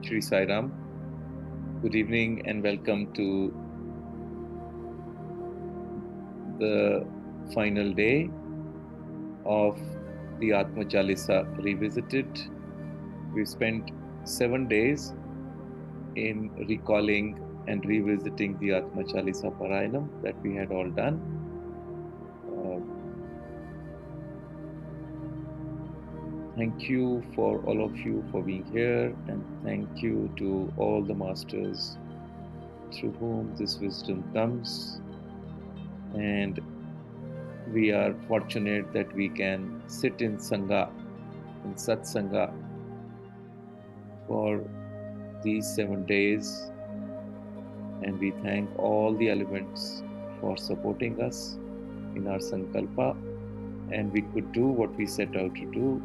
Shri Sai Ram. Good evening and welcome to the final day of the Atma Chalisa Revisited. We spent 7 days in recalling and revisiting the Atma Chalisa Parayanam that we had all done. Thank you for all of you for being here, and thank you to all the masters through whom this wisdom comes. And we are fortunate that we can sit in Sangha, in Satsanga, for these 7 days, and we thank all the elements for supporting us in our Sankalpa, and we could do what we set out to do.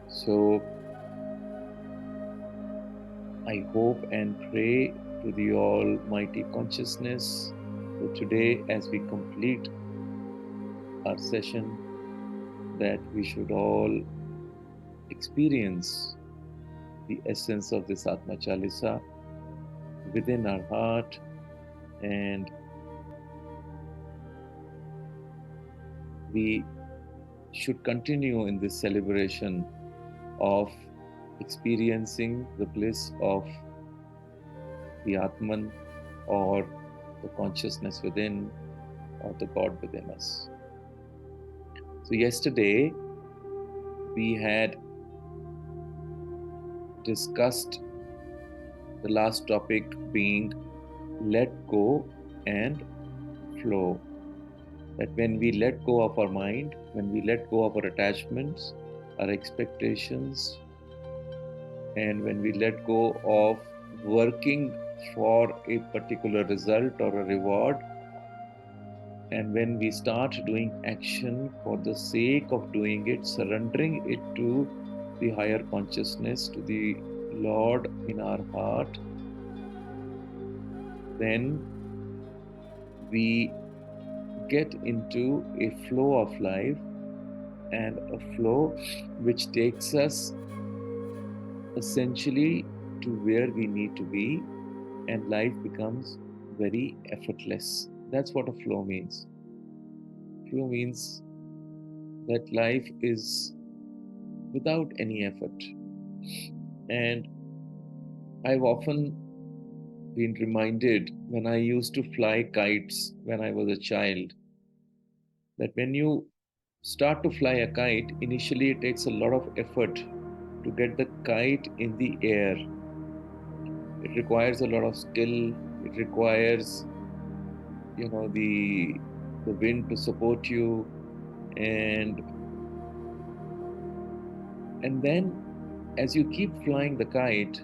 So I hope and pray to the Almighty Consciousness that today, as we complete our session, that we should all experience the essence of this Atma Chalisa within our heart, and we should continue in this celebration of experiencing the bliss of the Atman, or the consciousness within, or the God within us. So yesterday we had discussed the last topic being let go and flow. That when we let go of our mind, when we let go of our attachments, our expectations, and when we let go of working for a particular result or a reward, and when we start doing action for the sake of doing it, surrendering it to the higher consciousness, to the Lord in our heart, then we get into a flow of life, and a flow which takes us essentially to where we need to be, and life becomes very effortless. That's what a flow means. Flow means that life is without any effort. And I've often been reminded when I used to fly kites when I was a child, that when you start to fly a kite, initially it takes a lot of effort to get the kite in the air. It requires a lot of skill. It requires, the wind to support you, and then as you keep flying the kite,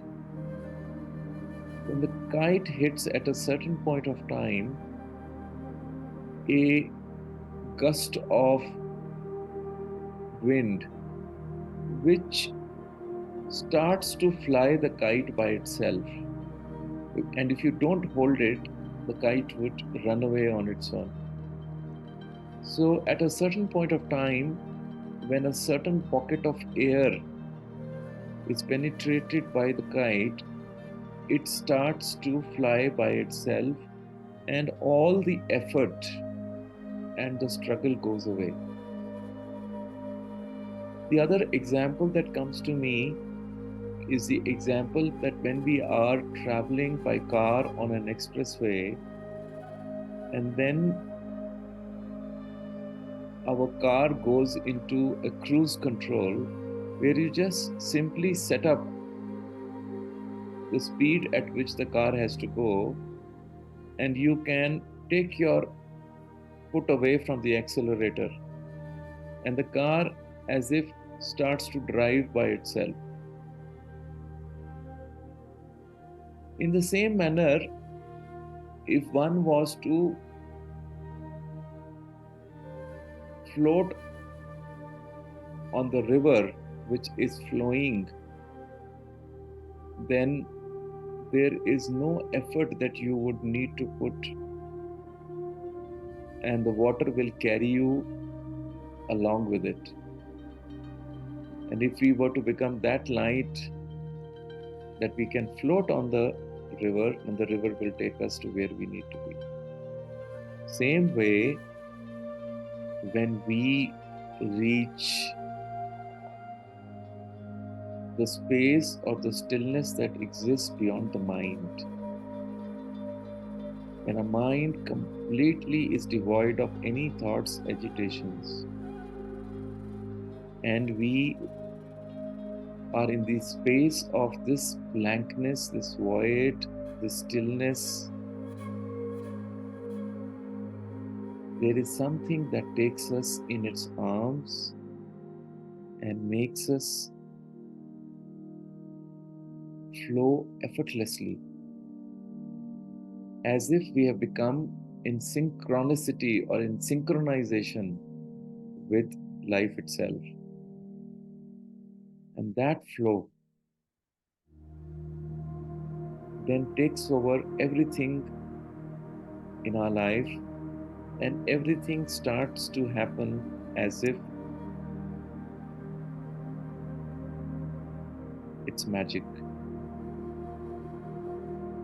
when the kite hits at a certain point of time, a gust of wind which starts to fly the kite by itself. And if you don't hold it, the kite would run away on its own. So at a certain point of time, when a certain pocket of air is penetrated by the kite, it starts to fly by itself, and all the effort and the struggle goes away. The other example that comes to me is the example that when we are traveling by car on an expressway, and then our car goes into a cruise control where you just simply set up the speed at which the car has to go, and you can take your foot away from the accelerator, and the car as if starts to drive by itself. In the same manner, if one was to float on the river which is flowing, then there is no effort that you would need to put, and the water will carry you along with it. And if we were to become that light that we can float on the river and the river will take us to where we need to be. Same way, when we reach the space or the stillness that exists beyond the mind, when a mind completely is devoid of any thoughts, agitations, and we are in the space of this blankness, this void, this stillness, there is something that takes us in its arms and makes us flow effortlessly, as if we have become in synchronicity or in synchronization with life itself. And that flow then takes over everything in our life, and everything starts to happen as if it's magic.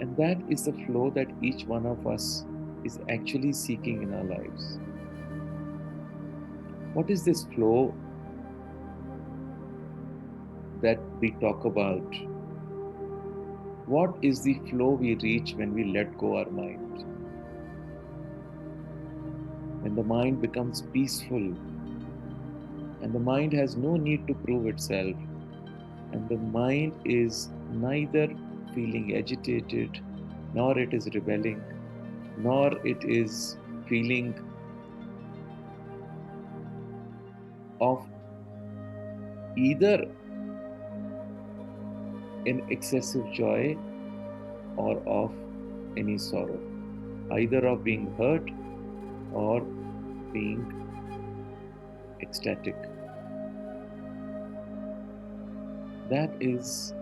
And that is the flow that each one of us is actually seeking in our lives. What is this flow that we talk about? What is the flow we reach when we let go our mind? When the mind becomes peaceful and the mind has no need to prove itself, and the mind is neither feeling agitated, nor it is rebelling, nor it is feeling of either an excessive joy or of any sorrow, either of being hurt or being ecstatic. That is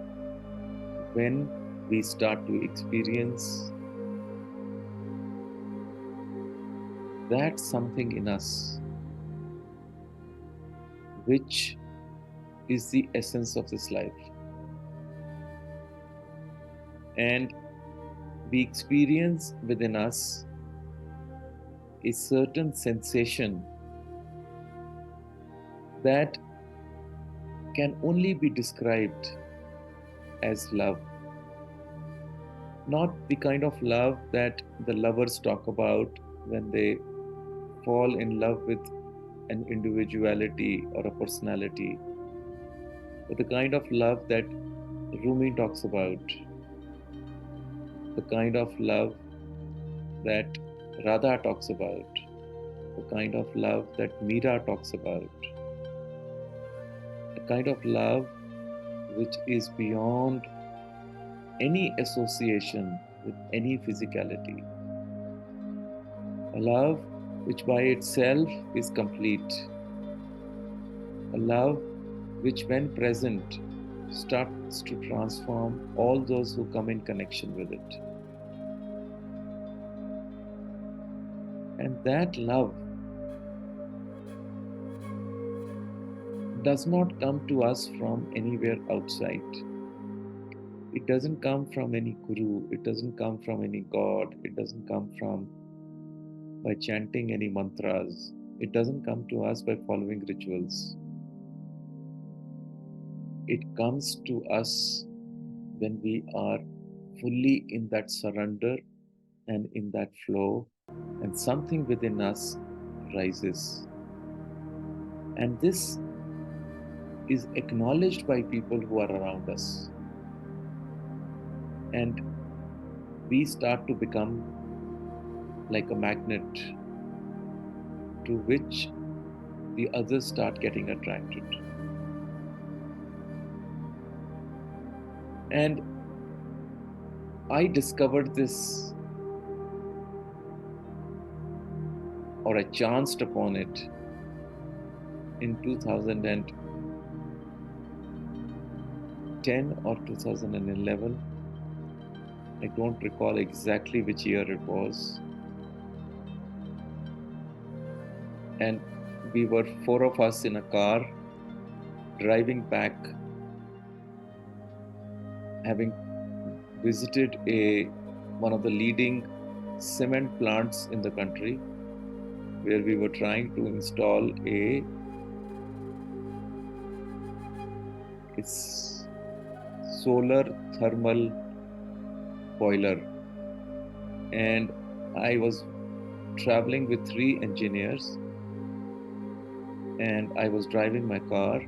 when we start to experience that something in us which is the essence of this life. And we experience within us a certain sensation that can only be described as love. Not the kind of love that the lovers talk about when they fall in love with an individuality or a personality, but the kind of love that Rumi talks about, the kind of love that Radha talks about, the kind of love that Meera talks about, a kind of love which is beyond any association with any physicality, a love which by itself is complete, a love which, when present, starts to transform all those who come in connection with it. And that love does not come to us from anywhere outside. It doesn't come from any guru, it doesn't come from any god, it doesn't come from by chanting any mantras, it doesn't come to us by following rituals. It comes to us when we are fully in that surrender and in that flow, and something within us rises. And this is acknowledged by people who are around us. And we start to become like a magnet to which the others start getting attracted. And I discovered this, or I chanced upon it, in 2010 or 2011. I don't recall exactly which year it was. And we were four of us in a car driving back, having visited one of the leading cement plants in the country, where we were trying to install a solar thermal boiler. And I was traveling with 3 engineers, and I was driving my car.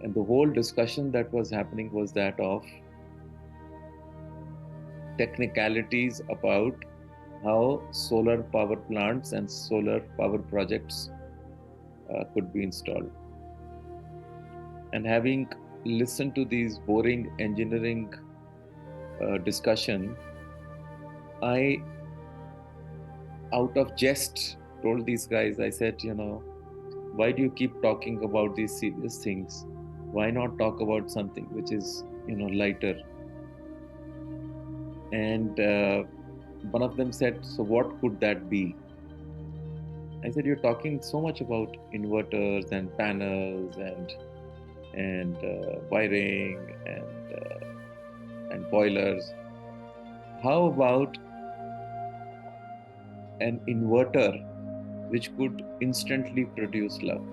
And the whole discussion that was happening was that of technicalities about how solar power plants and solar power projects could be installed. And having listened to these boring engineering discussion, I, out of jest, told these guys, I said, why do you keep talking about these serious things? Why not talk about something which is, lighter? And one of them said, so what could that be? I said, you're talking so much about inverters and panels and wiring and boilers. How about an inverter which could instantly produce love?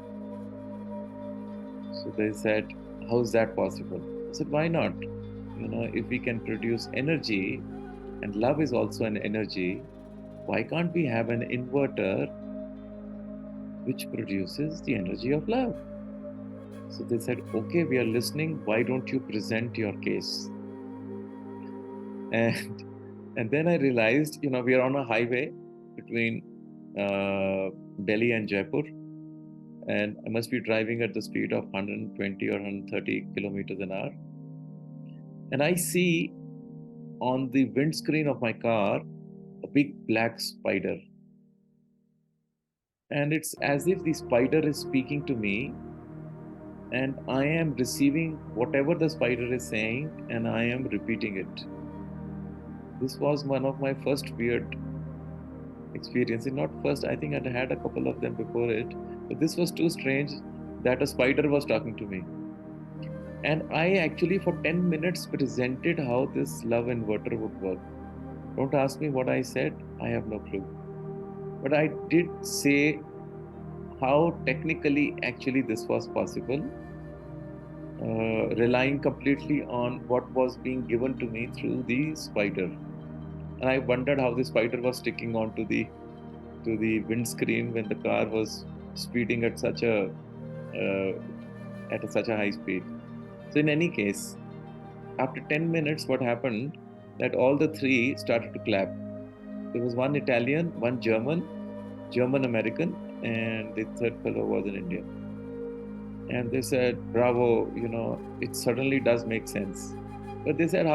So they said, how is that possible? I said, why not? If we can produce energy, and love is also an energy, why can't we have an inverter which produces the energy of love? So they said, okay, we are listening. Why don't you present your case? And then I realized, we are on a highway between Delhi and Jaipur, and I must be driving at the speed of 120 or 130 kilometers an hour. And I see on the windscreen of my car a big black spider. And it's as if the spider is speaking to me, and I am receiving whatever the spider is saying, and I am repeating it. This was one of my first weird experiences. Not first, I think I'd had a couple of them before it, but this was too strange that a spider was talking to me. And I actually, for 10 minutes, presented how this love inverter would work. Don't ask me what I said, I have no clue. But I did say how technically actually this was possible, relying completely on what was being given to me through the spider. And I wondered how the spider was sticking onto the windscreen when the car was speeding at such a high speed. So in any case, after 10 minutes, what happened that all the three started to clap. There was one Italian, one German American, and the third fellow was an Indian. And they said, bravo, it certainly does make sense. But they said,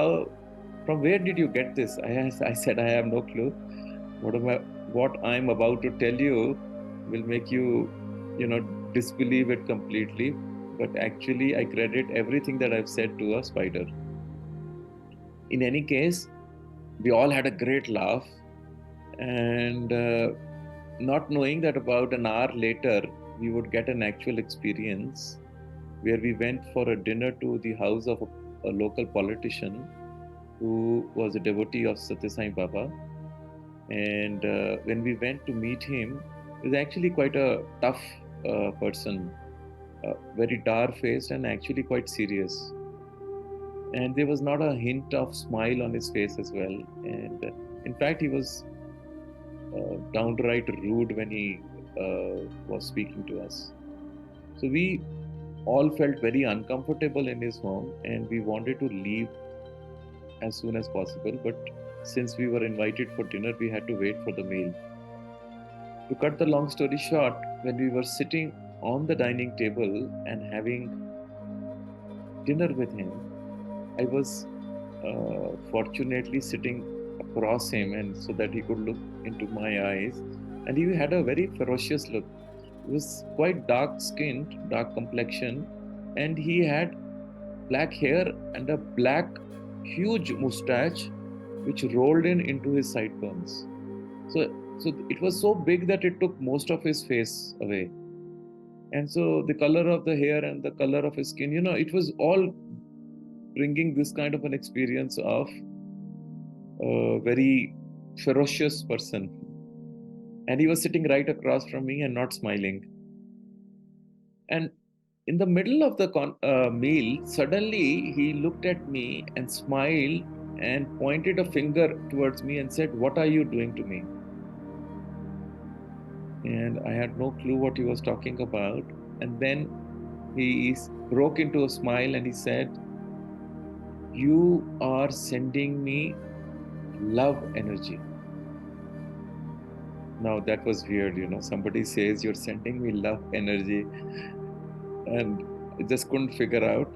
from where did you get this? I said, I have no clue. What I'm about to tell you will make you, disbelieve it completely. But actually, I credit everything that I've said to a spider. In any case, we all had a great laugh. And not knowing that about an hour later, we would get an actual experience where we went for a dinner to the house of a local politician who was a devotee of Satya Sai Baba. And when we went to meet him, he was actually quite a tough person, very dark-faced and actually quite serious. And there was not a hint of smile on his face as well. And in fact, he was downright rude when he was speaking to us. So we all felt very uncomfortable in his home, and we wanted to leave as soon as possible. But since we were invited for dinner, we had to wait for the meal. To cut the long story short, when we were sitting on the dining table and having dinner with him, I was fortunately sitting across him, and so that he could look into my eyes. And he had a very ferocious look. He was quite dark-skinned, dark complexion, and he had black hair and a black, huge mustache, which rolled into his sideburns. So it was so big that it took most of his face away. And so the color of the hair and the color of his skin, it was all bringing this kind of an experience of a very ferocious person. And he was sitting right across from me and not smiling. And in the middle of the meal, suddenly he looked at me and smiled and pointed a finger towards me and said, "What are you doing to me?" And I had no clue what he was talking about. And then he broke into a smile and he said, "You are sending me love energy." Now that was weird, Somebody says you're sending me love energy, and I just couldn't figure out.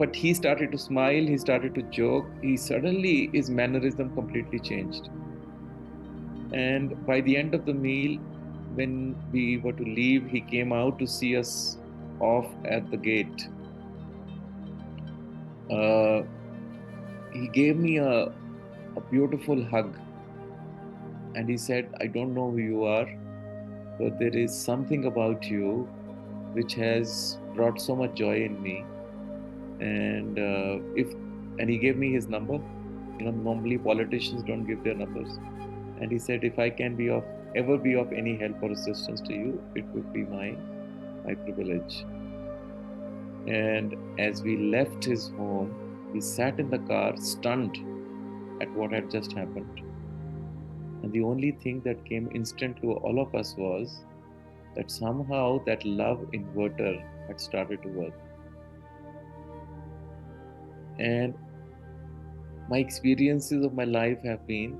But he started to smile, he started to joke. He suddenly, his mannerism completely changed. And by the end of the meal, when we were to leave, he came out to see us off at the gate. Uh, he gave me a beautiful hug and he said, "I don't know who you are, but there is something about you which has brought so much joy in me. And and he gave me his number. Normally politicians don't give their numbers. And he said, if I can ever be of any help or assistance to you, it would be my privilege." And as we left his home, we sat in the car stunned at what had just happened. And the only thing that came instant to all of us was that somehow that love inverter had started to work. And my experiences of my life have been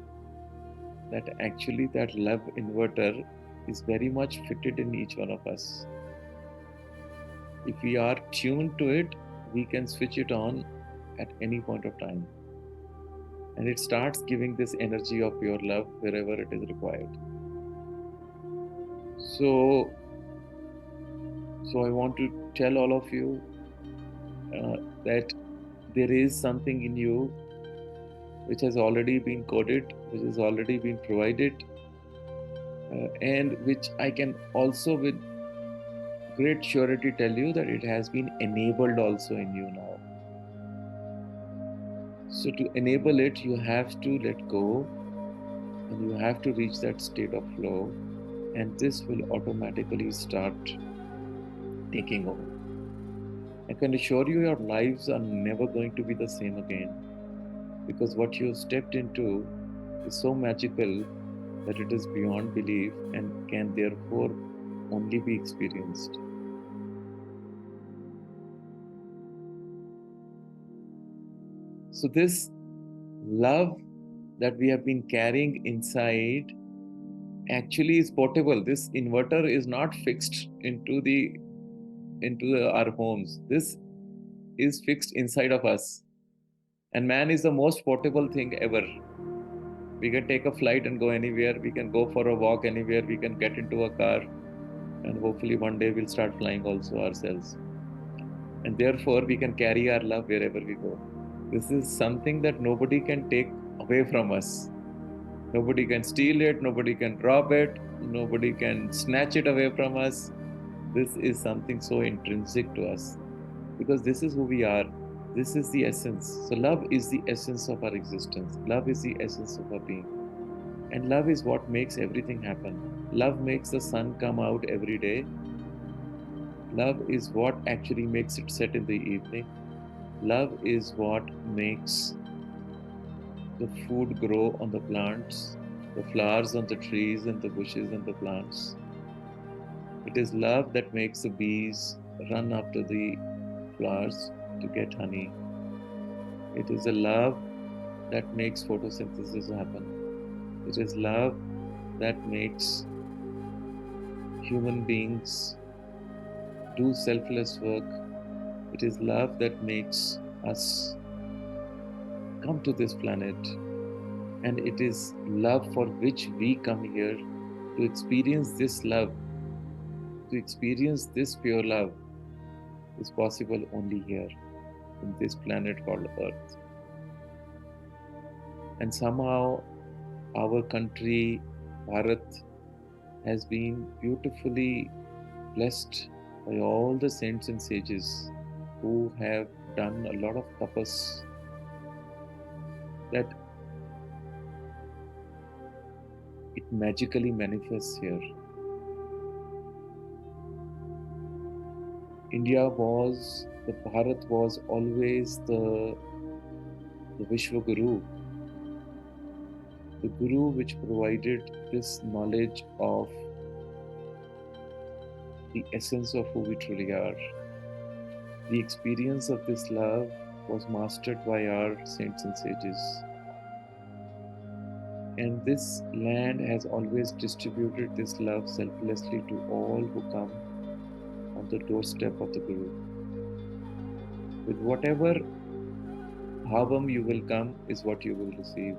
that actually that love inverter is very much fitted in each one of us. If we are tuned to it, we can switch it on at any point of time. And it starts giving this energy of pure love wherever it is required. So, I want to tell all of you that there is something in you which has already been coded, which has already been provided, and which I can also with great surety tell you that it has been enabled also in you now. So to enable it, you have to let go and you have to reach that state of flow, and this will automatically start taking over. I can assure you your lives are never going to be the same again, because what you have stepped into is so magical that it is beyond belief and can therefore only be experienced. So this love that we have been carrying inside actually is portable. This inverter is not fixed into our homes. This is fixed inside of us. And man is the most portable thing ever. We can take a flight and go anywhere. We can go for a walk anywhere. We can get into a car. And hopefully one day we'll start flying also ourselves. And therefore we can carry our love wherever we go. This is something that nobody can take away from us. Nobody can steal it. Nobody can rob it. Nobody can snatch it away from us. This is something so intrinsic to us, because this is who we are. This is the essence. So love is the essence of our existence. Love is the essence of our being. And love is what makes everything happen. Love makes the sun come out every day. Love is what actually makes it set in the evening. Love is what makes the food grow on the plants, the flowers on the trees and the bushes and the plants. It is love that makes the bees run after the flowers to get honey. It is a love that makes photosynthesis happen. It is love that makes human beings do selfless work. It is love that makes us come to this planet. And it is love for which we come here to experience this love, to experience this pure love is possible only here in this planet called Earth. And somehow our country, Bharat, has been beautifully blessed by all the saints and sages who have done a lot of tapas, that it magically manifests here. The Bharat was always the Vishwa Guru, the Guru which provided this knowledge of the essence of who we truly are. The experience of this love was mastered by our saints and sages. And this land has always distributed this love selflessly to all who come on the doorstep of the Guru. With whatever bhavam you will come is what you will receive.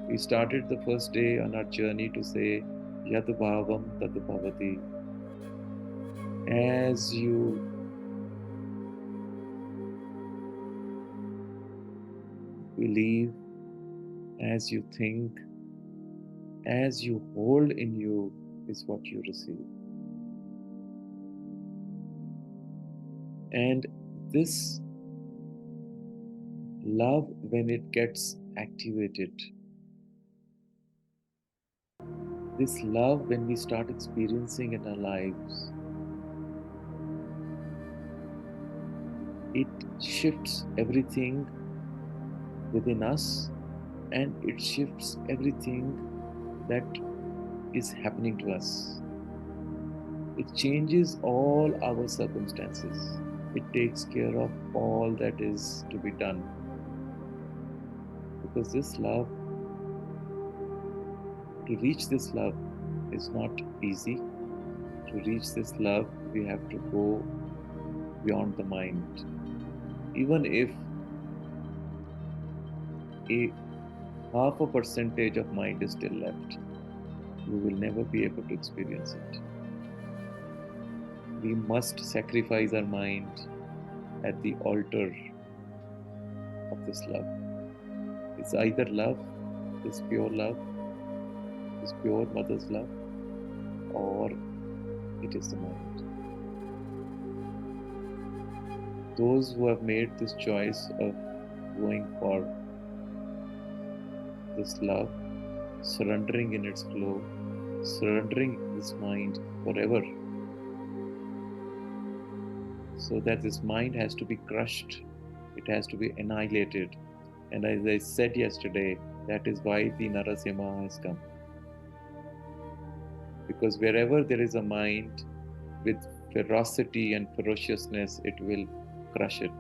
We started the first day on our journey to say, Yad bhavam tad bhavati. As you believe, as you think, as you hold in you is what you receive. And this love, when it gets activated, this love, when we start experiencing in our lives, it shifts everything within us and it shifts everything that is happening to us. It changes all our circumstances. It takes care of all that is to be done. Because this love, to reach this love is not easy. To reach this love, we have to go beyond the mind. Even if a half a percentage of mind is still left, we will never be able to experience it. We must sacrifice our mind at the altar of this love. It's either love, this pure love, this pure mother's love, or it is the mind. Those who have made this choice of going for this love, surrendering in its flow, surrendering this mind forever, so that this mind has to be crushed, it has to be annihilated. And as I said yesterday, that is why the Narasimha has come. Because wherever there is a mind with ferocity and ferociousness, it will crush it.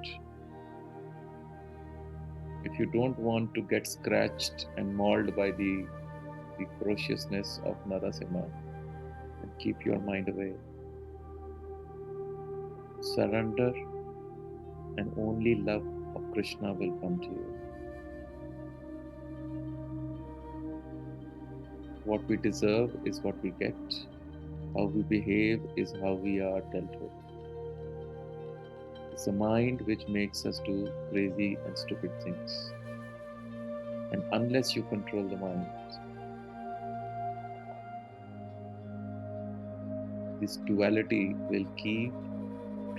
If you don't want to get scratched and mauled by the ferociousness of Narasimha, then keep your mind away. Surrender, and only love of Krishna will come to you. What we deserve is what we get. How we behave is how we are dealt with. It's the mind which makes us do crazy and stupid things. And unless you control the mind, this duality will keep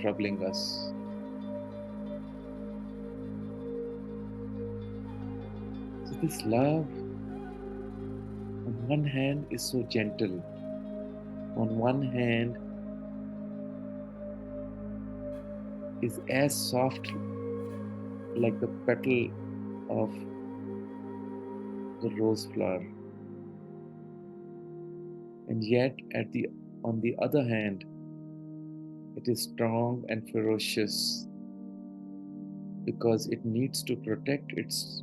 troubling us. So this love, on one hand, is so gentle. On one hand, is as soft like the petal of the rose flower. And yet, on the other hand, it is strong and ferocious because it needs to protect its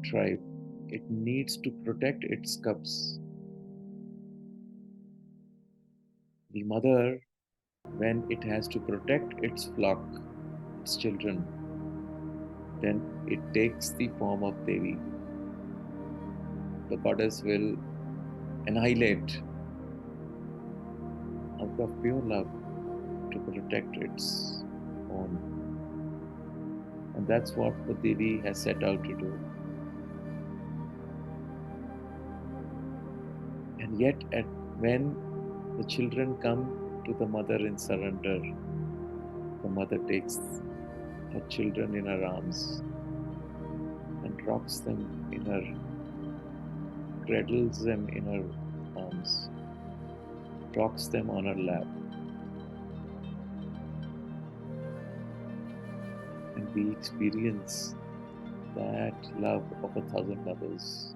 tribe. It needs to protect its cubs. The mother, when it has to protect its flock, its children, then it takes the form of Devi. The goddess will annihilate out of pure love to protect its own. And that's what the Devi has set out to do. And yet, when the children come to the mother in surrender, the mother takes her children in her arms and rocks them in her, cradles them in her arms, rocks them on her lap, and we experience that love of 1,000 mothers.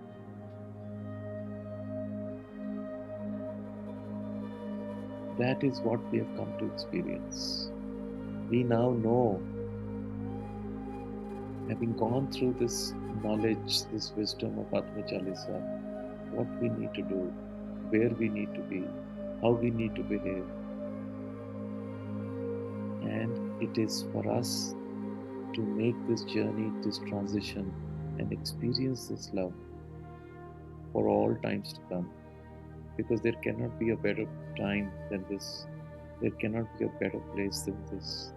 That is what we have come to experience. We now know, having gone through this knowledge, this wisdom of Atma Chalisa, what we need to do, where we need to be, how we need to behave. And it is for us to make this journey, this transition, and experience this love for all times to come. Because there cannot be a better time than this. There cannot be a better place than this.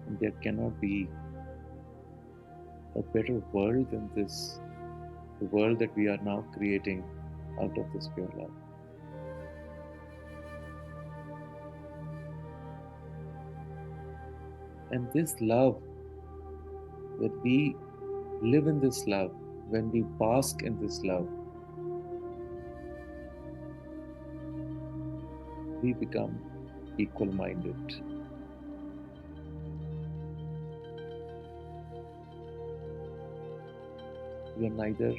And there cannot be a better world than this. The world that we are now creating out of this pure love. And this love, when we live in this love, when we bask in this love, we become equal minded. We are neither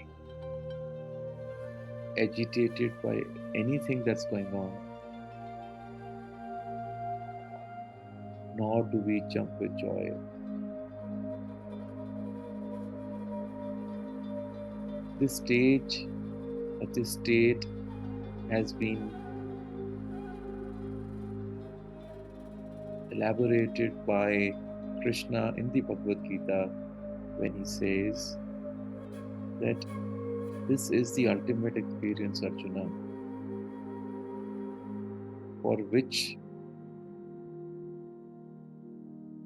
agitated by anything that's going on, nor do we jump with joy. This stage, or this state, has been elaborated by Krishna in the Bhagavad Gita when he says that this is the ultimate experience, Arjuna, for which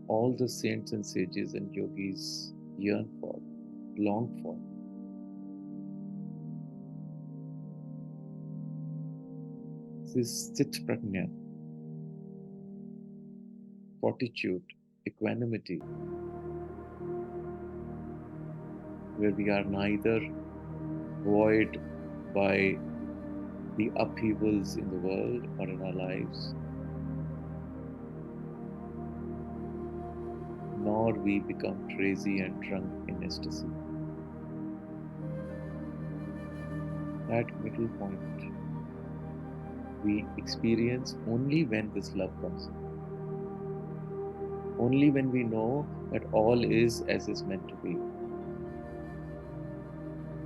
all the saints and sages and yogis yearn for, long for. This Chit Prajna, fortitude, equanimity, where we are neither buoyed by the upheavals in the world or in our lives, nor we become crazy and drunk in ecstasy. That middle point we experience only when this love comes in. Only when we know that all is as is meant to be.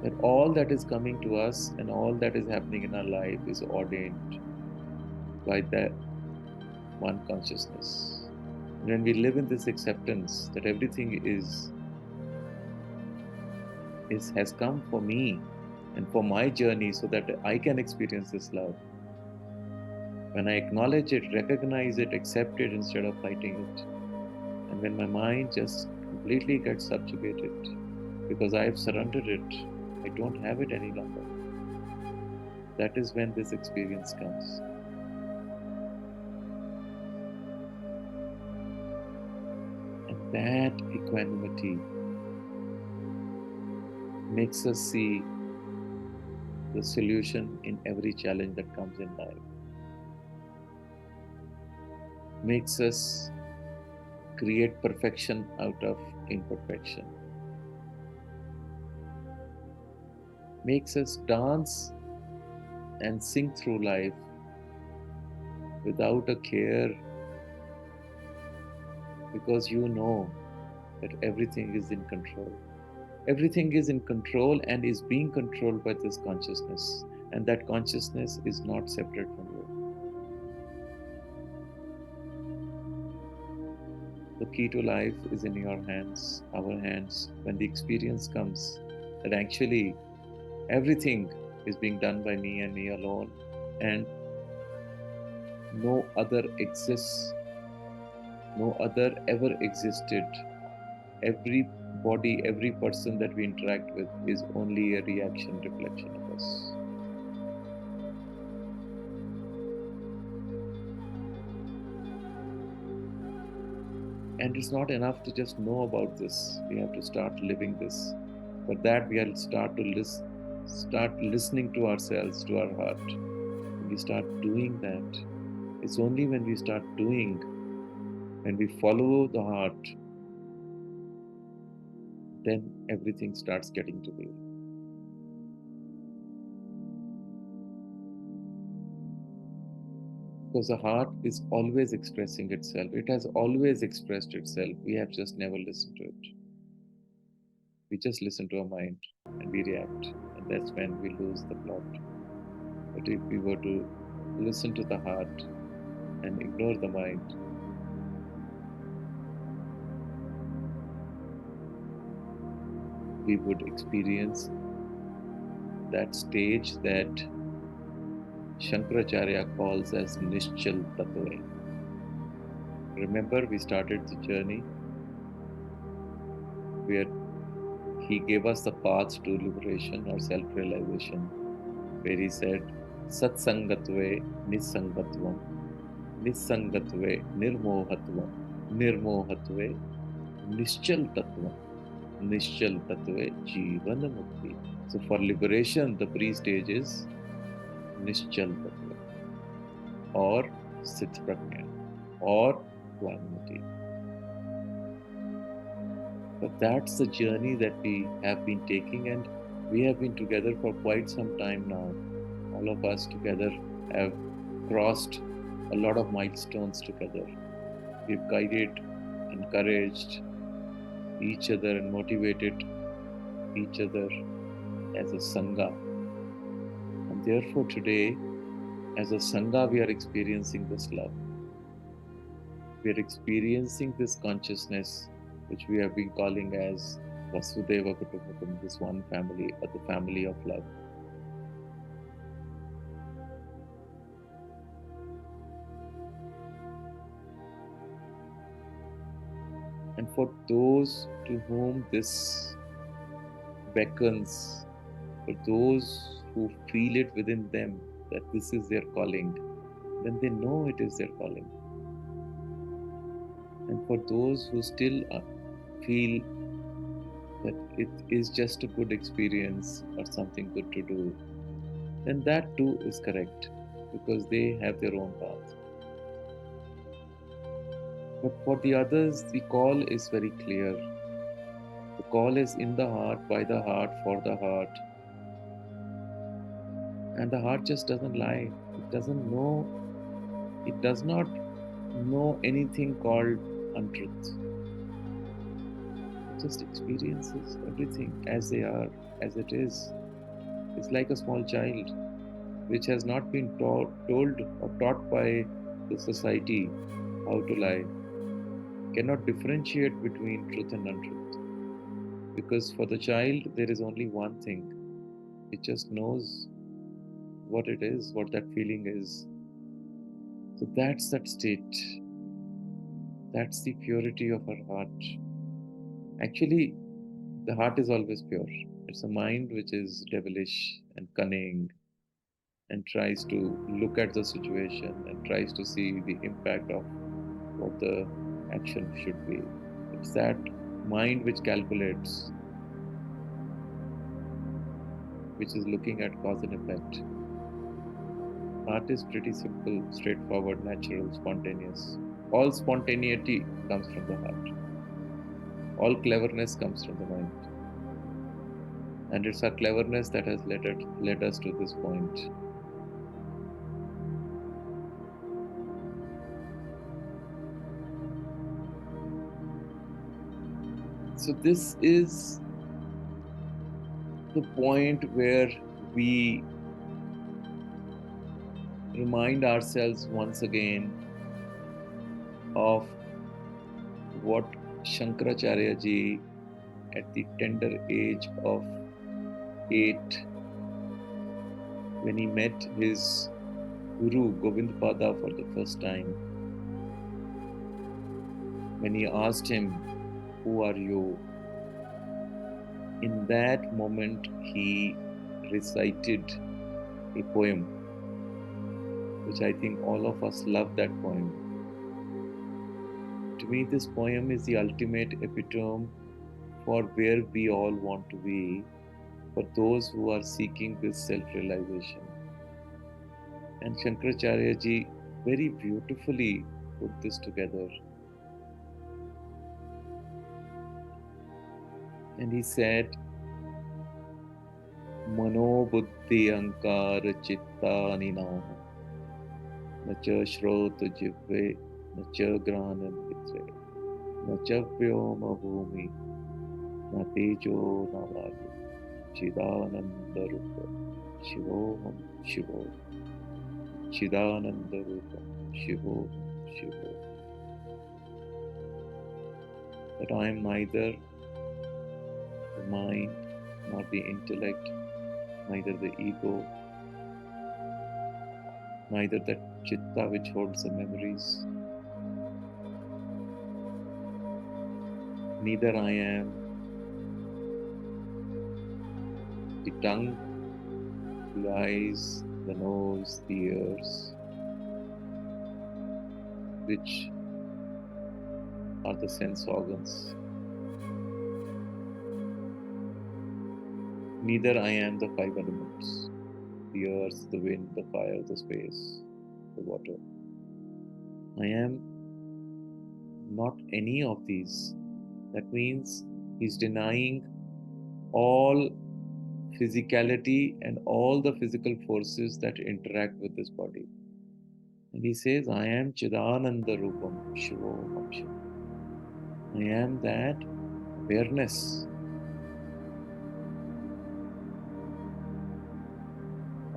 That all that is coming to us and all that is happening in our life is ordained by that one consciousness. And when we live in this acceptance that everything has come for me and for my journey so that I can experience this love. When I acknowledge it, recognize it, accept it instead of fighting it, and when my mind just completely gets subjugated because I have surrendered it, I don't have it any longer. That is when this experience comes. And that equanimity makes us see the solution in every challenge that comes in life. Makes us create perfection out of imperfection. Makes us dance and sing through life without a care, because you know that everything is in control. Everything is in control and is being controlled by this consciousness, and that consciousness is not separate from you. The key to life is in your hands, our hands, when the experience comes that actually everything is being done by me and me alone, and no other exists, no other ever existed. Every body, every person that we interact with is only a reaction, reflection of us. And it's not enough to just know about this. We have to start living this. For that, we have to start listening to ourselves, to our heart. When we start doing that, it's only when we start doing, when we follow the heart, then everything starts getting to be. Because the heart is always expressing itself. It has always expressed itself. We have just never listened to it. We just listen to our mind and we react. And that's when we lose the plot. But if we were to listen to the heart and ignore the mind, we would experience that stage that Shankaracharya calls as Nishchal Tattva. Remember, we started the journey where he gave us the path to liberation or self realization, where he said, Satsangatve Nisangatvam, Nisangatve Nirmohatvam, Nirmohatve Nishchal Tattvam, Nishchal Tattve Jivana Mukti. So for liberation, the pre-stage is Nishchal Tattva or Sit Prajna or equanimity. But that's the journey that we have been taking, and we have been together for quite some time now. All of us together have crossed a lot of milestones together. We've guided, encouraged each other, and motivated each other as a Sangha. And therefore, today, as a Sangha, we are experiencing this love. We are experiencing this consciousness, which we have been calling as Vasudeva Kutumbakam, this one family, or the family of love. And for those to whom this beckons, for those who feel it within them that this is their calling, then they know it is their calling. And for those who still feel that it is just a good experience or something good to do, then that too is correct because they have their own path. But for the others, the call is very clear. The call is in the heart, by the heart, for the heart. And the heart just doesn't lie. It doesn't know, it does not know anything called untruth. It just experiences everything as they are, as it is. It's like a small child which has not been told or taught by the society how to lie, cannot differentiate between truth and untruth. Because for the child, there is only one thing. It just knows what it is, what that feeling is. So that's that state. That's the purity of our heart. Actually, the heart is always pure. It's a mind which is devilish and cunning and tries to look at the situation and tries to see the impact of what the action should be. It's that mind which calculates, which is looking at cause and effect. Art is pretty simple, straightforward, natural, spontaneous. All spontaneity comes from the heart. All cleverness comes from the mind. And it's our cleverness that has led us to this point. So this is the point where we remind ourselves once again of what Shankaracharya ji at the tender age of 8, when he met his Guru Govindpada for the first time, when he asked him, "Who are you?" In that moment, he recited a poem, which I think all of us love that poem. To To me, this poem is the ultimate epitome for where we all want to be, for those who are seeking this self-realization. And Shankaracharya ji very beautifully put this together. And he said, Mano buddhi ankara chitta ninaha, nacha shrota jivve, nacha granam mitre, nacha vyoma bhumi, na tejo na vayu, chidananda rupa, shivoham shivo, chidananda rupa, shivoham shivo. That I am neither the mind nor the intellect, neither the ego, neither that chitta which holds the memories. Neither I am the tongue, the eyes, the nose, the ears, which are the sense organs. Neither I am the five elements, the earth, the wind, the fire, the space, the water. I am not any of these. That means he's denying all physicality and all the physical forces that interact with this body. And he says, I am Chidananda Rupam Shivo Mamsha. I am that awareness.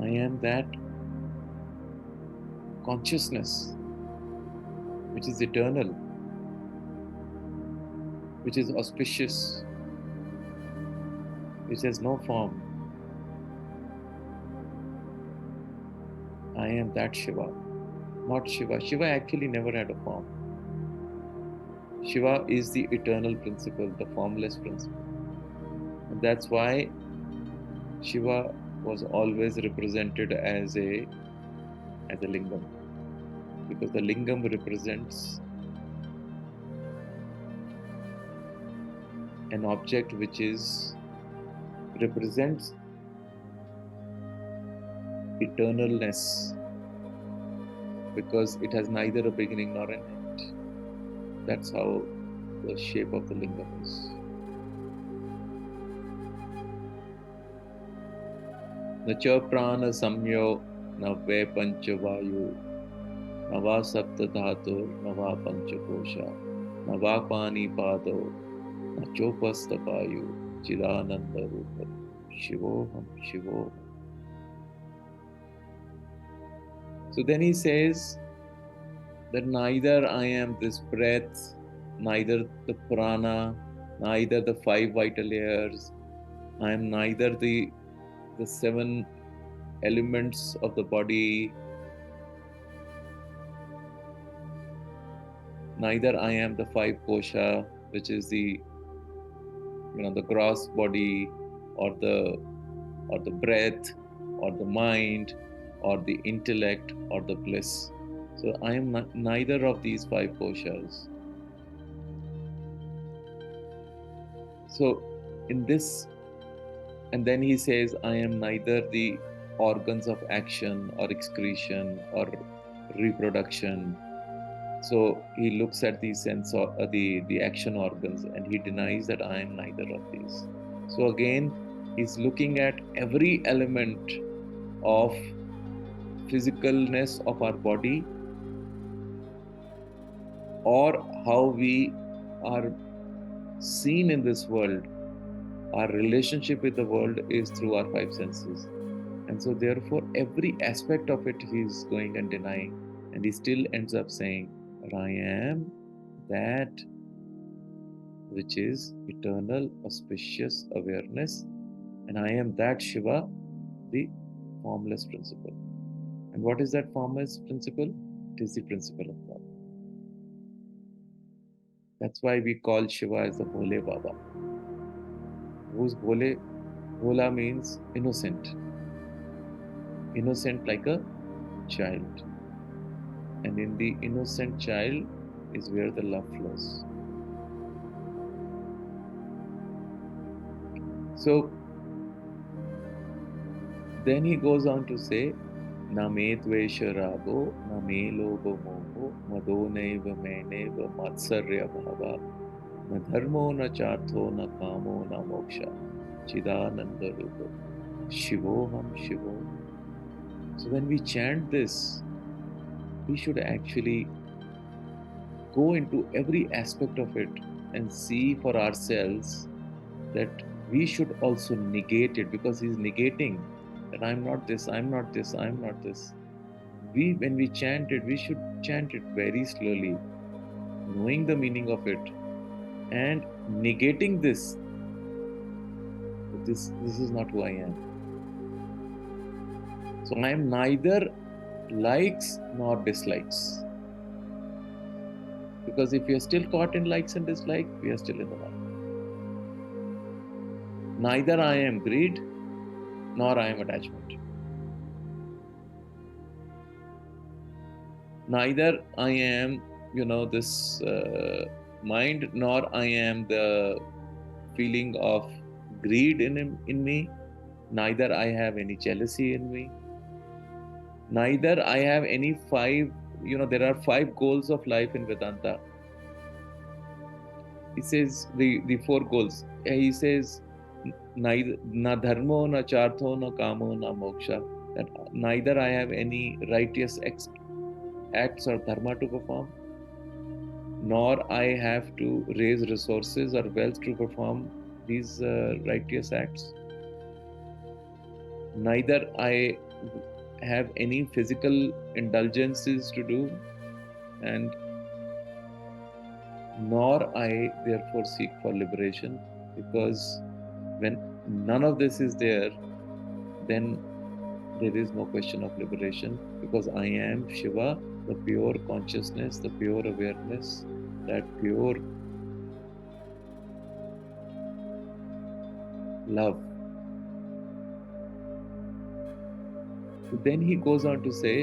I am that consciousness which is eternal, which is auspicious, which has no form. I am that Shiva, not Shiva. Shiva actually never had a form. Shiva is the eternal principle, the formless principle. And that's why Shiva was always represented as a lingam. Because the lingam represents an object which represents eternalness, because it has neither a beginning nor an end. That's how the shape of the lingam is. Nacha prana samyo navve panchavayu, nava sapta dhatur, nava panchakosha, nava pani pado, nachopasthapayu, chidananda rupa, shivoham shivoham. So then he says that neither I am this breath, neither the prana, neither the five vital airs, I am neither the seven elements of the body, neither I am the five kosha, which is the gross body, or the breath, or the mind, or the intellect, or the bliss. So I am neither of these five koshas. So in this, and then he says, I am neither the organs of action or excretion or reproduction. So he looks at the sense or the action organs, and he denies that I am neither of these. So again, he's looking at every element of physicalness of our body, or how we are seen in this world. Our relationship with the world is through our five senses. And so therefore every aspect of it he is going and denying. And he still ends up saying, I am that which is eternal, auspicious awareness. And I am that Shiva, the formless principle. And what is that formless principle? It is the principle of God. That's why we call Shiva as the Bhole Baba. Who's Bhole? Bhola means innocent. Innocent like a child. And in the innocent child, is where the love flows. So then he goes on to say, Na me tvesha rago, na me logo moho, mado naiva me naiva matsarya bhava, na dharmo na chartho na kamo na moksha, chidananda rupa, shivoham shivo. So when we chant this, we should actually go into every aspect of it and see for ourselves that we should also negate it, because he's negating that I'm not this, I'm not this, I'm not this. When we chant it, we should chant it very slowly, knowing the meaning of it and negating this is not who I am. So I am neither likes nor dislikes. Because if we are still caught in likes and dislikes, we are still in the life. Neither I am greed nor I am attachment. Neither I am, this mind, nor I am the feeling of greed in me. Neither I have any jealousy in me. Neither I have any five, there are five goals of life in Vedanta. He says the four goals. He says, neither na dharmo, na chartho, na kamo, na moksha. That neither I have any righteous acts or dharma to perform, nor I have to raise resources or wealth to perform these righteous acts. Neither I have any physical indulgences to do, and nor I therefore seek for liberation, because when none of this is there, then there is no question of liberation, because I am Shiva, the pure consciousness, the pure awareness, that pure love. So then he goes on to say,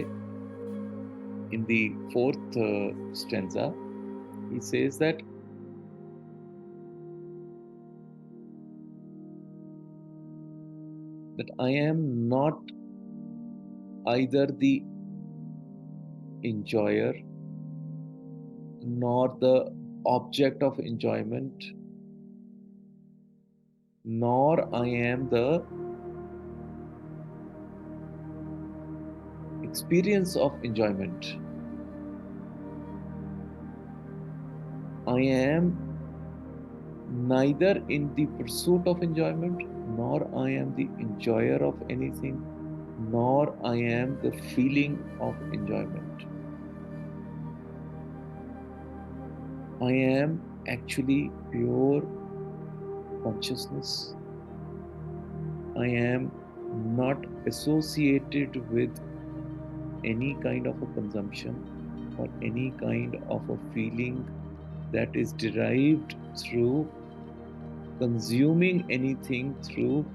in the fourth stanza, he says that I am not either the enjoyer nor the object of enjoyment, nor I am the experience of enjoyment. I am neither in the pursuit of enjoyment, nor I am the enjoyer of anything, nor I am the feeling of enjoyment. I am actually pure consciousness. I am not associated with any kind of a consumption or any kind of a feeling that is derived through consuming anything through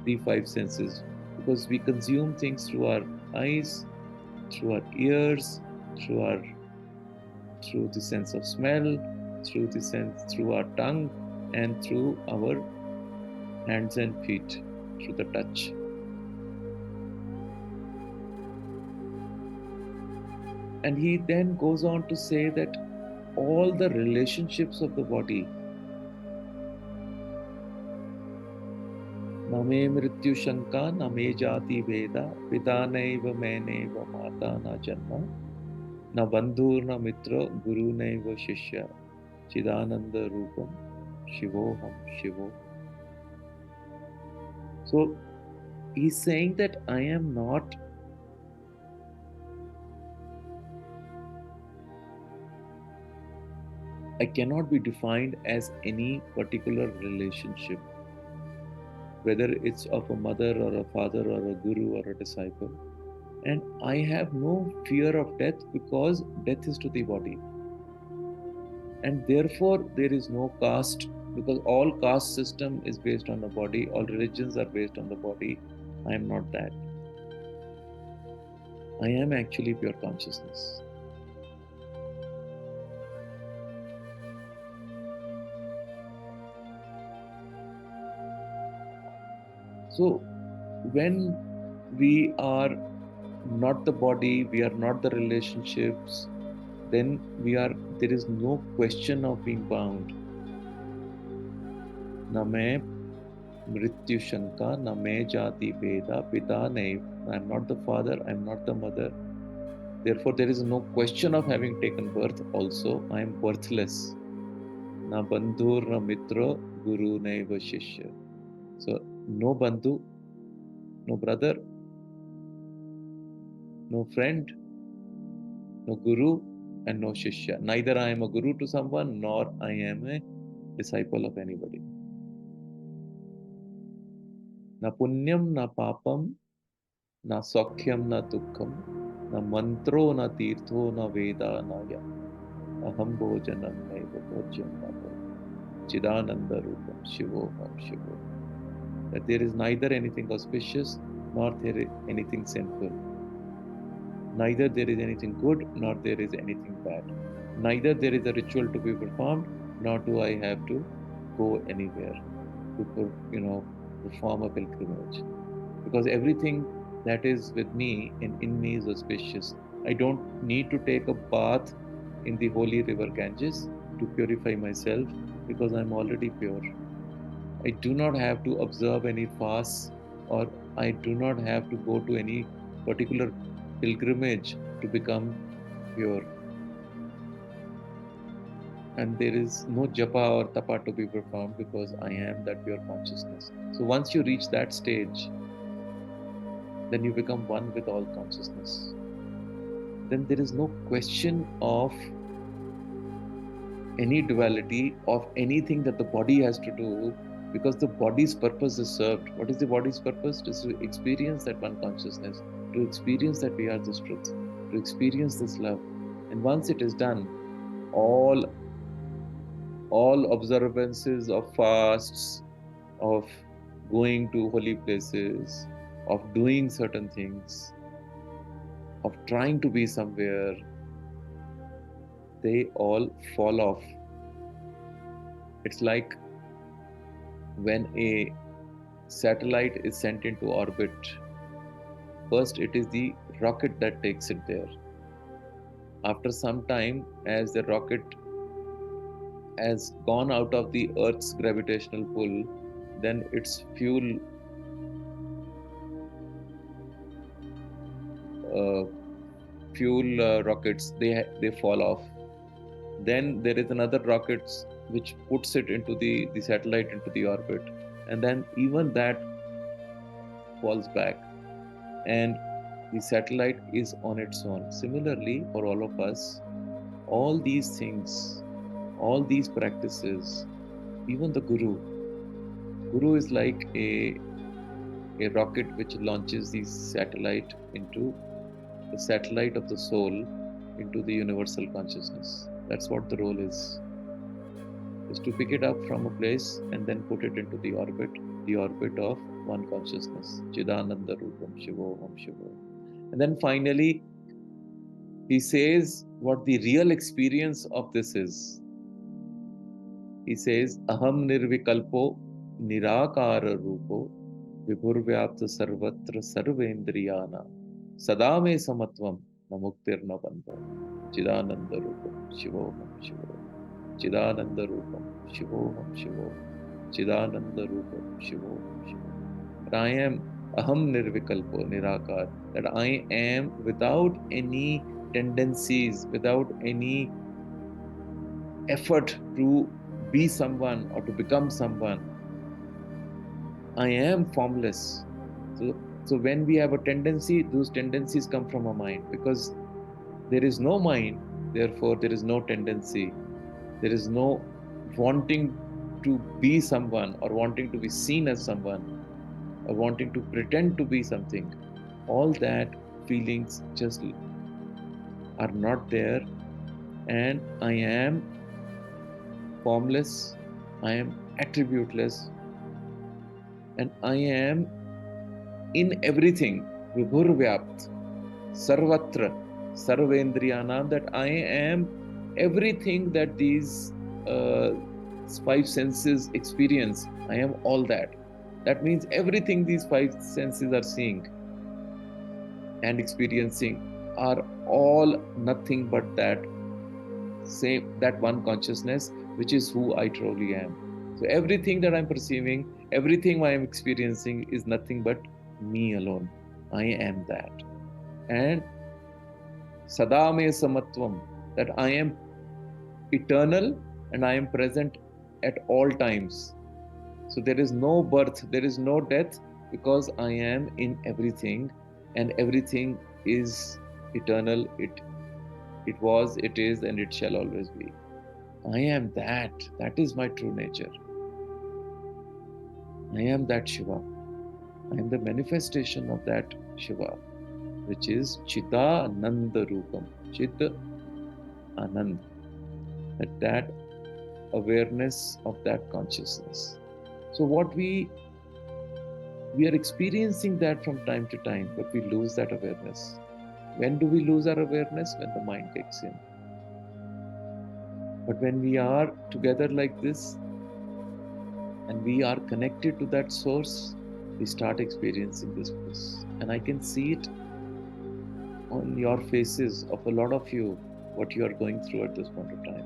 the five senses, because we consume things through our eyes, through our ears, through the sense of smell, through our tongue, and through our hands and feet, through the touch. And he then goes on to say that all the relationships of the body, न मे मृत्यु शंका न मे जाति भेदा पिता नैव मैं नैव माता न जन्म न बंधु न मित्र गुरु नैव शिष्य चिदानंद रूपम शिवोहम शिवो. So he's saying that I am not I cannot be defined as any particular relationship, whether it's of a mother or a father or a guru or a disciple. And I have no fear of death, because death is to the body. And therefore, there is no caste, because all caste system is based on the body, all religions are based on the body. I am not that. I am actually pure consciousness. So when we are not the body, we are not the relationships, then there is no question of being bound. Na मैं मृत्यु शंका न मैं जाति भेदा पिता नहीं. I am not the father, I am not the mother. Therefore, there is no question of having taken birth also. I am birthless. Na bandhur na mitra guru naiva shishya. So, no bandhu, no brother, no friend, no guru, and no shishya. Neither I am a guru to someone, nor I am a disciple of anybody. Na punyam, na papam, na sakhyam, na dukkham, na mantro, na tirtho, na veda, na yam. Aham bhojanam naiva bhojyam na Chidananda Rupam Shivoham Shivo. That there is neither anything auspicious nor there is anything sinful. Neither there is anything good nor there is anything bad. Neither there is a ritual to be performed nor do I have to go anywhere to perform a pilgrimage. Because everything that is with me and in me is auspicious. I don't need to take a bath in the holy river Ganges to purify myself because I'm already pure. I do not have to observe any fasts, or I do not have to go to any particular pilgrimage to become pure. And there is no japa or tapa to be performed because I am that pure consciousness. So once you reach that stage, then you become one with all consciousness. Then there is no question of any duality of anything that the body has to do, because the body's purpose is served. What is the body's purpose? Is to experience that one consciousness, to experience that we are this truth, to experience this love. And once it is done, all observances of fasts, of going to holy places, of doing certain things, of trying to be somewhere, they all fall off. It's like when a satellite is sent into orbit. First, it is the rocket that takes it there. After some time, as the rocket has gone out of the Earth's gravitational pull, then its fuel rockets they fall off. Then there is another rocket which puts it into the satellite into the orbit, and then even that falls back, and the satellite is on its own. Similarly, for all of us, all these things, all these practices, even the guru is like a rocket which launches the satellite into the satellite of the soul into the universal consciousness. That's what the role is to pick it up from a place and then put it into the orbit of one consciousness. Chidananda Rupam Shivoham Shivo. And then finally, he says what the real experience of this is. He says, Aham nirvikalpo nirakara rupo vibhurvyapta sarvatra sarvendriyana sadame samatvam namuktirna bandha chidananda rupam shivoham shivo chidananda rupam shivoham shivo chidananda rupam shivoham shivo. That I am aham nirvikalpo nirakar, that I am without any tendencies, without any effort to be someone or to become someone. I am formless. So when we have a tendency, those tendencies come from our mind, because there is no mind, therefore there is no tendency. There is no wanting to be someone or wanting to be seen as someone or wanting to pretend to be something. All that feelings just are not there, and I am formless, I am attributeless, and I am in everything. Vibhur Vyapt, Sarvatra, Sarvendriyanam, that I am everything that these five senses experience. I am all that. That means everything these five senses are seeing and experiencing are all nothing but that one consciousness, which is who I truly am. So everything that I'm perceiving, everything I am experiencing is nothing but me alone. I am that. And sadame samatvam, that I am eternal and I am present at all times. So there is no birth, there is no death, because I am in everything, and everything is eternal. It was, it is, and it shall always be. I am that. That is my true nature. I am that Shiva. I am the manifestation of that Shiva, which is Chidananda Rupam. Chit Anand. That awareness of that consciousness. So what we are experiencing that from time to time, but we lose that awareness. When do we lose our awareness? When the mind takes in. But when we are together like this and we are connected to that source, we start experiencing this bliss. And I can see it on your faces of a lot of you, what you are going through at this point of time.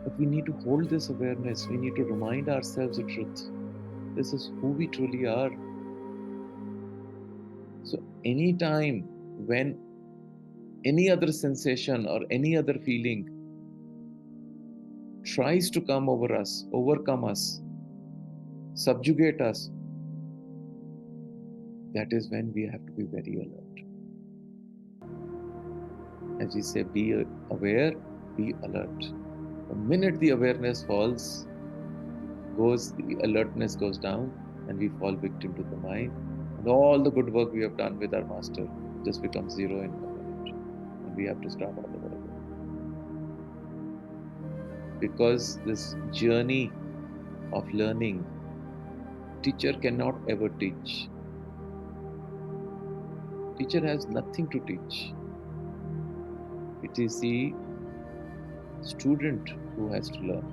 But we need to hold this awareness. We need to remind ourselves the truth. This is who we truly are. So anytime when any other sensation or any other feeling tries to come over us, overcome us, subjugate us, that is when we have to be very alert. As we say, be aware, be alert. The minute the awareness falls, the alertness goes down, and we fall victim to the mind. And all the good work we have done with our master just becomes zero in a minute. And we have to start all over again. Because this journey of learning, teacher cannot ever teach. Teacher has nothing to teach. It is the student who has to learn.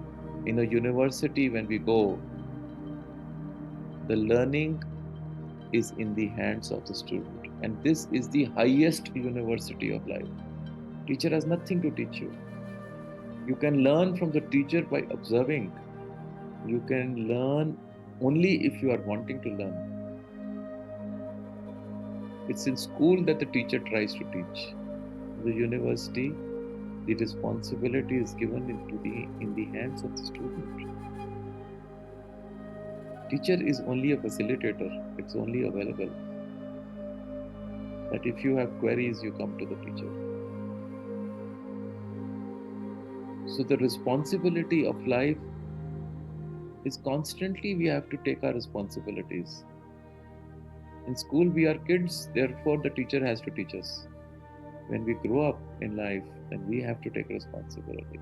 In a university, when we go, the learning is in the hands of the student. And this is the highest university of life. Teacher has nothing to teach you. You can learn from the teacher by observing. You can learn only if you are wanting to learn. It's in school that the teacher tries to teach. In the university, the responsibility is given in the hands of the student. Teacher is only a facilitator. It's only available that if you have queries, you come to the teacher. So the responsibility of life is constantly we have to take our responsibilities. In school, we are kids, therefore the teacher has to teach us. When we grow up in life, then we have to take responsibility.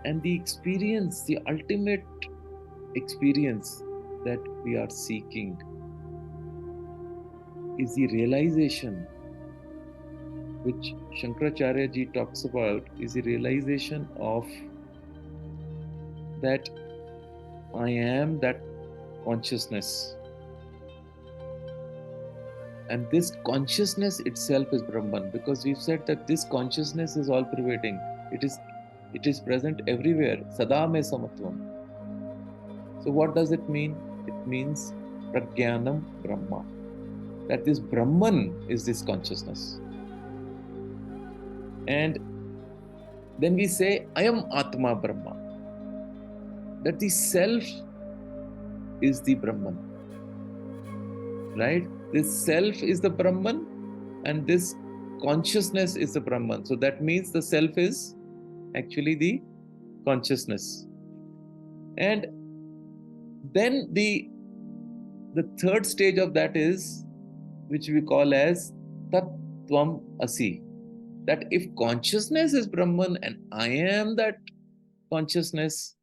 And the experience, the ultimate experience that we are seeking is the realization, which Shankaracharya ji talks about, is the realization of that I am that consciousness. And this consciousness itself is Brahman, because we've said that this consciousness is all pervading. It is present everywhere. Sada me samatvam. So what does it mean? It means Pragyanam Brahma. That this Brahman is this consciousness. And then we say, I am Atma Brahma. That the self is the Brahman. Right? This self is the Brahman, and this consciousness is the Brahman. So that means the self is actually the consciousness. And then the third stage of that is, which we call as Tattvam Asi. That if consciousness is Brahman and I am that consciousness,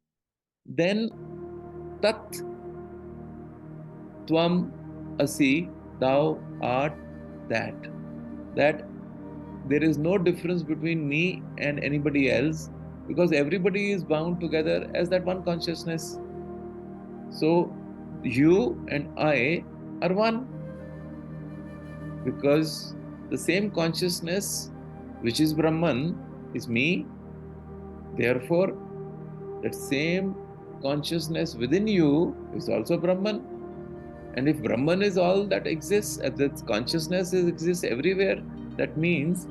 then Tat Tvam asi, thou art that. That there is no difference between me and anybody else, because everybody is bound together as that one consciousness. So you and I are one, because the same consciousness which is Brahman is me. Therefore, that same consciousness within you is also Brahman. And if Brahman is all that exists, that consciousness exists everywhere, that means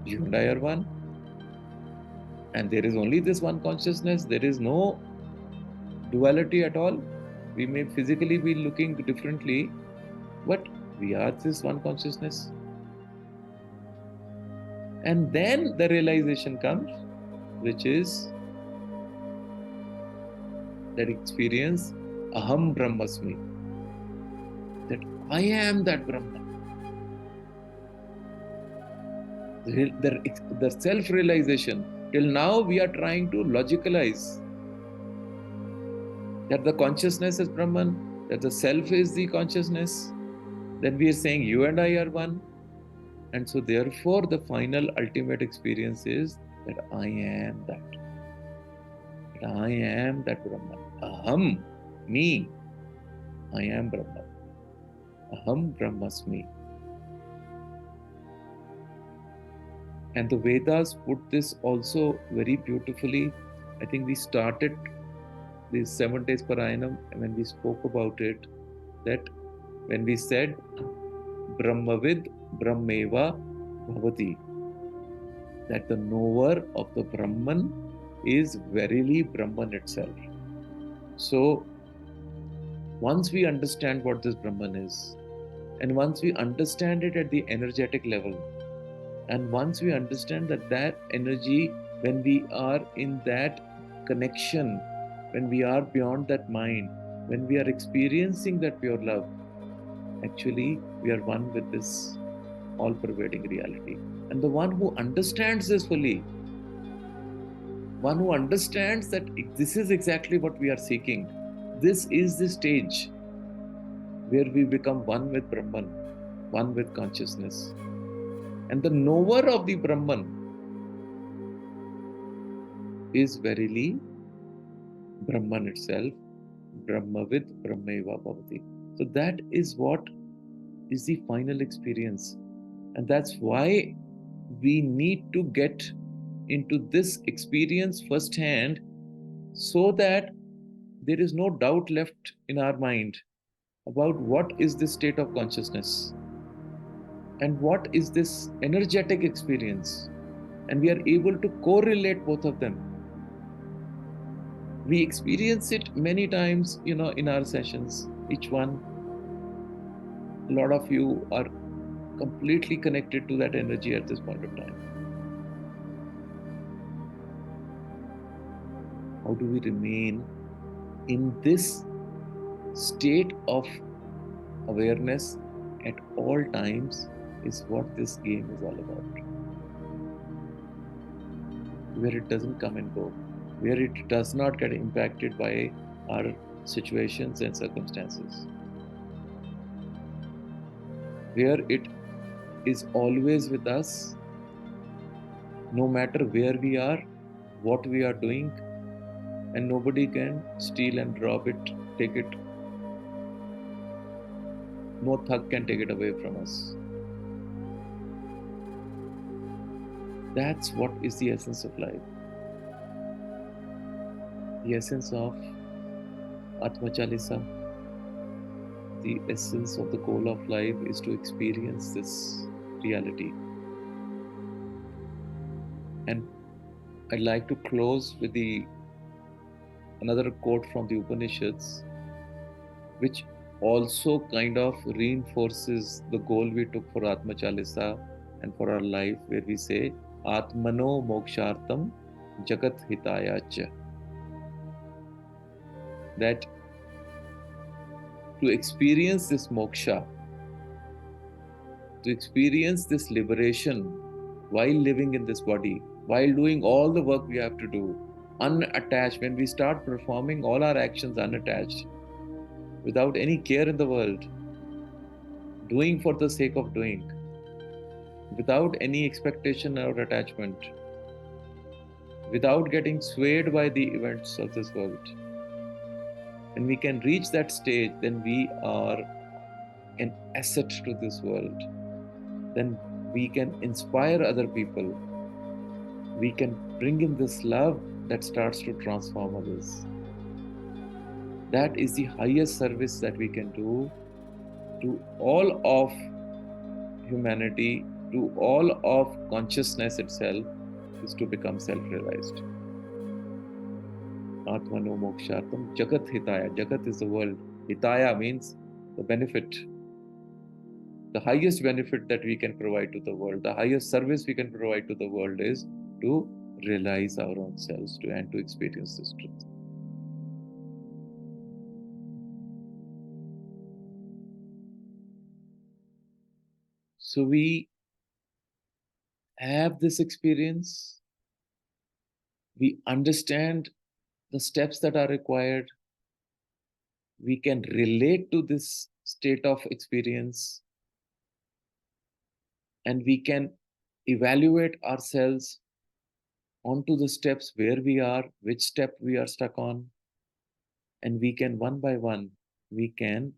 you and I are one. And there is only this one consciousness. There is no duality at all. We may physically be looking differently, but we are this one consciousness. And then the realization comes, which is that experience, Aham Brahmasmi, that I am that Brahman. The self-realization. Till now we are trying to logicalize that the consciousness is Brahman, that the self is the consciousness. Then we are saying you and I are one. And so therefore the final ultimate experience is that I am that. That I am that Brahman. Aham, me. I am Brahman. Aham Brahmasmi. And the Vedas put this also very beautifully. I think we started these 7 days Parayanam when we spoke about it, that when we said Brahmavid Brahmeva Bhavati, that the knower of the Brahman is verily Brahman itself. So once we understand what this Brahman is, and once we understand it at the energetic level, and once we understand that energy, when we are in that connection, when we are beyond that mind, when we are experiencing that pure love, actually we are one with this all-pervading reality. And the one who understands this fully, one who understands that this is exactly what we are seeking, this is the stage where we become one with Brahman, one with consciousness. And the knower of the Brahman is verily Brahman itself, Brahmavid Brahmeva Bhavati. So that is what is the final experience. And that's why we need to get into this experience firsthand, so that there is no doubt left in our mind about what is this state of consciousness and what is this energetic experience. And we are able to correlate both of them. We experience it many times, in our sessions. Each one, a lot of you are completely connected to that energy at this point of time. How do we remain in this state of awareness at all times is what this game is all about. Where it doesn't come and go, where it does not get impacted by our situations and circumstances, where it is always with us, no matter where we are, what we are doing, and nobody can steal and rob it, take it. No thug can take it away from us. That's what is the essence of life. The essence of Atma Chalisa, the essence of the goal of life is to experience this reality. And I'd like to close with another quote from the Upanishads, which also kind of reinforces the goal we took for Atma Chalisa and for our life, where we say, Atmano mokshartam jagat hitayacha. That to experience this moksha, to experience this liberation while living in this body, while doing all the work we have to do, unattached, when we start performing all our actions unattached, without any care in the world, doing for the sake of doing, without any expectation or attachment, without getting swayed by the events of this world. When we can reach that stage, then we are an asset to this world. Then we can inspire other people. We can bring in this love that starts to transform others. That is the highest service that we can do to all of humanity, to all of consciousness itself, is to become self realized. Atmano mokshartam jagat hitaya. Jagat is the world. Hitaya means the benefit. The highest benefit that we can provide to the world, the highest service we can provide to the world is to realize our own selves to, and to experience this truth. So we have this experience, we understand the steps that are required, we can relate to this state of experience, and we can evaluate ourselves onto the steps where we are, which step we are stuck on, and we can one by one, we can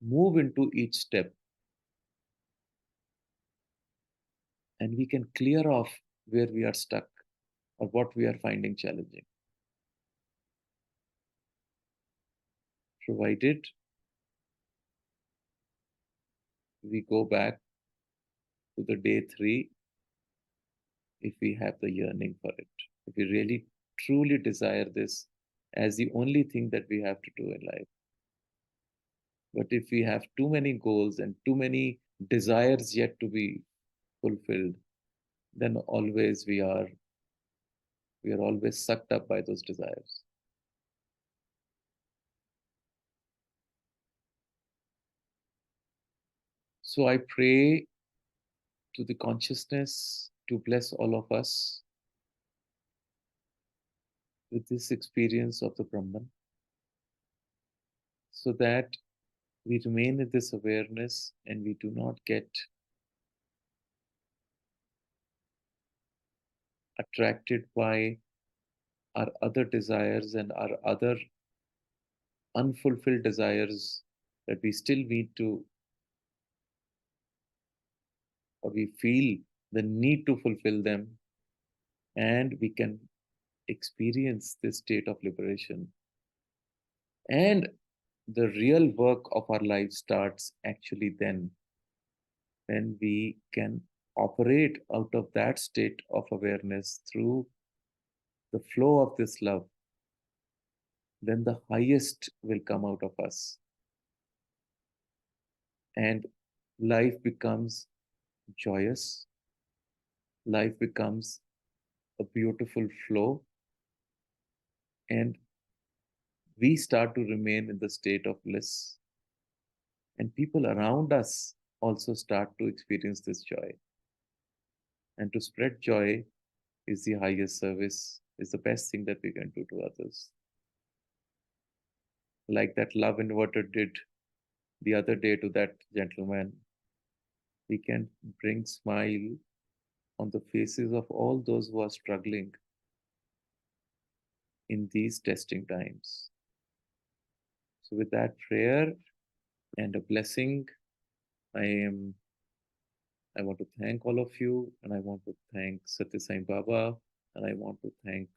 move into each step and we can clear off where we are stuck or what we are finding challenging. Provided we go back to the day 3 if we have the yearning for it, if we really truly desire this as the only thing that we have to do in life. But if we have too many goals and too many desires yet to be fulfilled, then always we are always sucked up by those desires. So I pray to the consciousness to bless all of us with this experience of the Brahman, so that we remain in this awareness and we do not get attracted by our other desires and our other unfulfilled desires that we still need to, or we feel the need to fulfill them, and we can experience this state of liberation. And the real work of our life starts actually then, when we can operate out of that state of awareness through the flow of this love, then the highest will come out of us. And life becomes joyous, life becomes a beautiful flow, and we start to remain in the state of bliss. And people around us also start to experience this joy. And to spread joy is the highest service, is the best thing that we can do to others. Like that love inverter did the other day to that gentleman, we can bring smile on the faces of all those who are struggling in these testing times. So with that prayer and a blessing, I I want to thank all of you, and I want to thank Satya Sai Baba, and I want to thank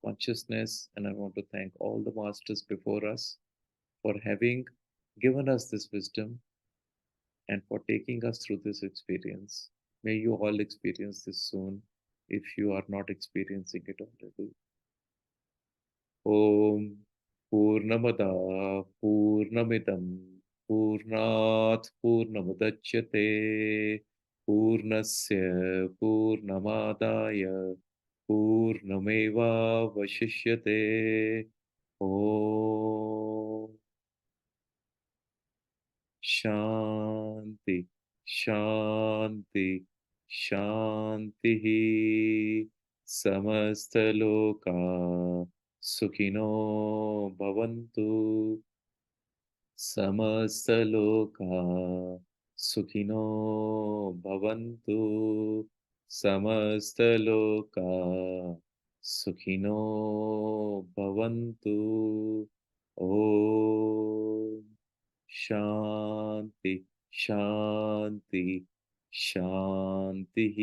consciousness, and I want to thank all the masters before us for having given us this wisdom and for taking us through this experience. May you all experience this soon if you are not experiencing it already. Om Purnamada Purnamidam Purnat Purnamadachyate Purnasya Purnamadaya Purnameva Vashishyate. Om Shanti Shanti Shanti Samastaloka सुखिनो भवन्तु समस्तलोका सुखिनो भवन्तु समस्तलोका सुखिनो भवन्तु ॐ शान्ति शान्ति शान्तिः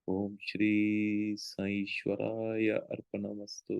ॐ श्री साईश्वराय अर्पणमस्तु